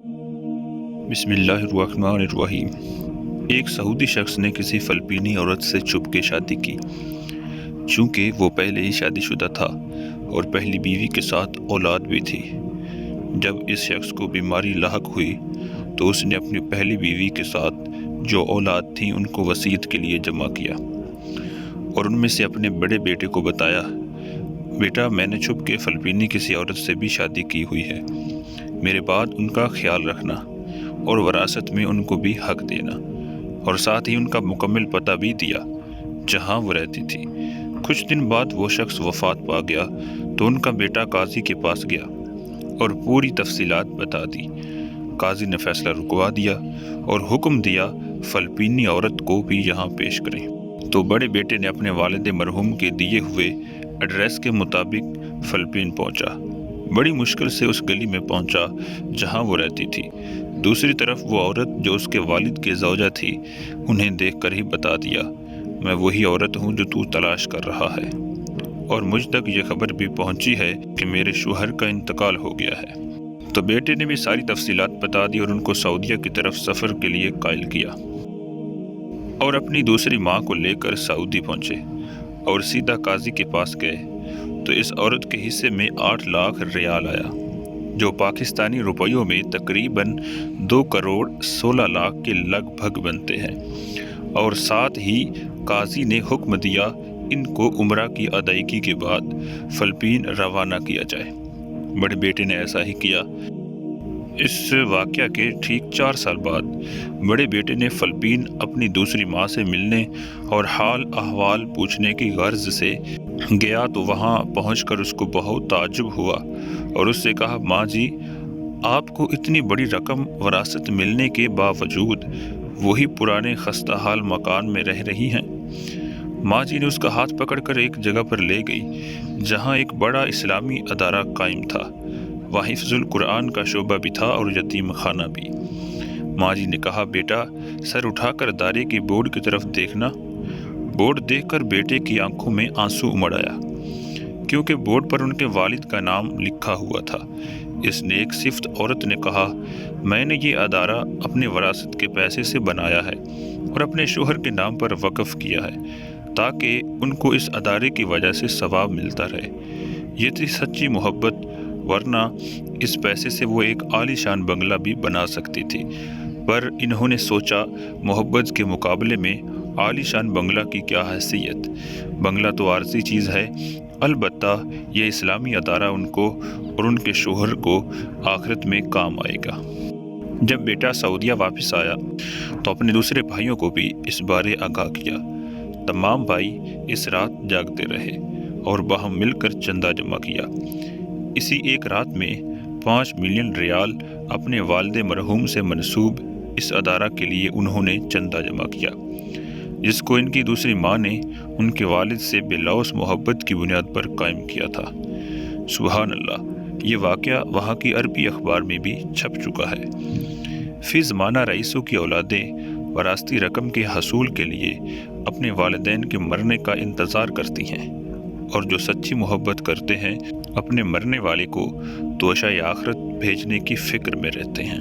بسم اللہ الرحمن الرحیم۔ ایک سعودی شخص نے کسی فلپینی عورت سے چھپ کے شادی کی، چونکہ وہ پہلے ہی شادی شدہ تھا اور پہلی بیوی کے ساتھ اولاد بھی تھی۔ جب اس شخص کو بیماری لاحق ہوئی تو اس نے اپنی پہلی بیوی کے ساتھ جو اولاد تھیں ان کو وصیت کے لیے جمع کیا اور ان میں سے اپنے بڑے بیٹے کو بتایا، بیٹا میں نے چھپ کے فلپینی کسی عورت سے بھی شادی کی ہوئی ہے، میرے بعد ان کا خیال رکھنا اور وراثت میں ان کو بھی حق دینا، اور ساتھ ہی ان کا مکمل پتہ بھی دیا جہاں وہ رہتی تھی۔ کچھ دن بعد وہ شخص وفات پا گیا تو ان کا بیٹا قاضی کے پاس گیا اور پوری تفصیلات بتا دی۔ قاضی نے فیصلہ رکوا دیا اور حکم دیا فلپینی عورت کو بھی یہاں پیش کریں۔ تو بڑے بیٹے نے اپنے والد مرحوم کے دیے ہوئے ایڈریس کے مطابق فلپین پہنچا۔ بڑی مشکل سے اس گلی میں پہنچا جہاں وہ رہتی تھی۔ دوسری طرف وہ عورت جو اس کے والد کی زوجہ تھی، انہیں دیکھ کر ہی بتا دیا، میں وہی عورت ہوں جو تو تلاش کر رہا ہے، اور مجھ تک یہ خبر بھی پہنچی ہے کہ میرے شوہر کا انتقال ہو گیا ہے۔ تو بیٹے نے بھی ساری تفصیلات بتا دی اور ان کو سعودیہ کی طرف سفر کے لیے قائل کیا اور اپنی دوسری ماں کو لے کر سعودی پہنچے اور سیدھا قاضی کے پاس گئے۔ تو اس عورت کے حصے میں 8 لاکھ ریال آیا، جو پاکستانی روپیوں میں تقریباً 2 کروڑ 16 لاکھ کے لگ بھگ بنتے ہیں، اور ساتھ ہی قاضی نے حکم دیا ان کو عمرہ کی ادائیگی کے بعد فلپین روانہ کیا جائے۔ بڑے بیٹے نے ایسا ہی کیا۔ اس واقعہ کے ٹھیک 4 سال بعد بڑے بیٹے نے فلپین اپنی دوسری ماں سے ملنے اور حال احوال پوچھنے کی غرض سے گیا، تو وہاں پہنچ کر اس کو بہت تعجب ہوا اور اس سے کہا، ماں جی آپ کو اتنی بڑی رقم وراثت ملنے کے باوجود وہی پرانے خستہ حال مکان میں رہ رہی ہیں؟ ماں جی نے اس کا ہاتھ پکڑ کر ایک جگہ پر لے گئی جہاں ایک بڑا اسلامی ادارہ قائم تھا، وہاں حفظ القرآن کا شعبہ بھی تھا اور یتیم خانہ بھی۔ ماں جی نے کہا، بیٹا سر اٹھا کر ادارے کی بورڈ کی طرف دیکھنا۔ بورڈ دیکھ کر بیٹے کی آنکھوں میں آنسو امڑ آیا، کیونکہ بورڈ پر ان کے والد کا نام لکھا ہوا تھا۔ اس نیک صفت عورت نے کہا، میں نے یہ ادارہ اپنے وراثت کے پیسے سے بنایا ہے اور اپنے شوہر کے نام پر وقف کیا ہے تاکہ ان کو اس ادارے کی وجہ سے ثواب ملتا رہے۔ یہ تھی سچی محبت، ورنہ اس پیسے سے وہ ایک عالی شان بنگلہ بھی بنا سکتی تھی، پر انہوں نے سوچا محبت کے مقابلے میں عالی شان بنگلہ کی کیا حیثیت، بنگلہ تو عارضی چیز ہے، البتہ یہ اسلامی ادارہ ان کو اور ان کے شوہر کو آخرت میں کام آئے گا۔ جب بیٹا سعودیہ واپس آیا تو اپنے دوسرے بھائیوں کو بھی اس بارے آگاہ کیا۔ تمام بھائی اس رات جاگتے رہے اور باہم مل کر چندہ جمع کیا۔ اسی ایک رات میں 5 ملین ریال اپنے والد مرحوم سے منسوب اس ادارہ کے لیے انہوں نے چندہ جمع کیا، جس کو ان کی دوسری ماں نے ان کے والد سے بے لوث محبت کی بنیاد پر قائم کیا تھا۔ سبحان اللہ، یہ واقعہ وہاں کی عربی اخبار میں بھی چھپ چکا ہے۔ فی زمانہ رئیسوں کی اولادیں وراثتی رقم کے حصول کے لیے اپنے والدین کے مرنے کا انتظار کرتی ہیں، اور جو سچی محبت کرتے ہیں اپنے مرنے والے کو توشہ آخرت بھیجنے کی فکر میں رہتے ہیں۔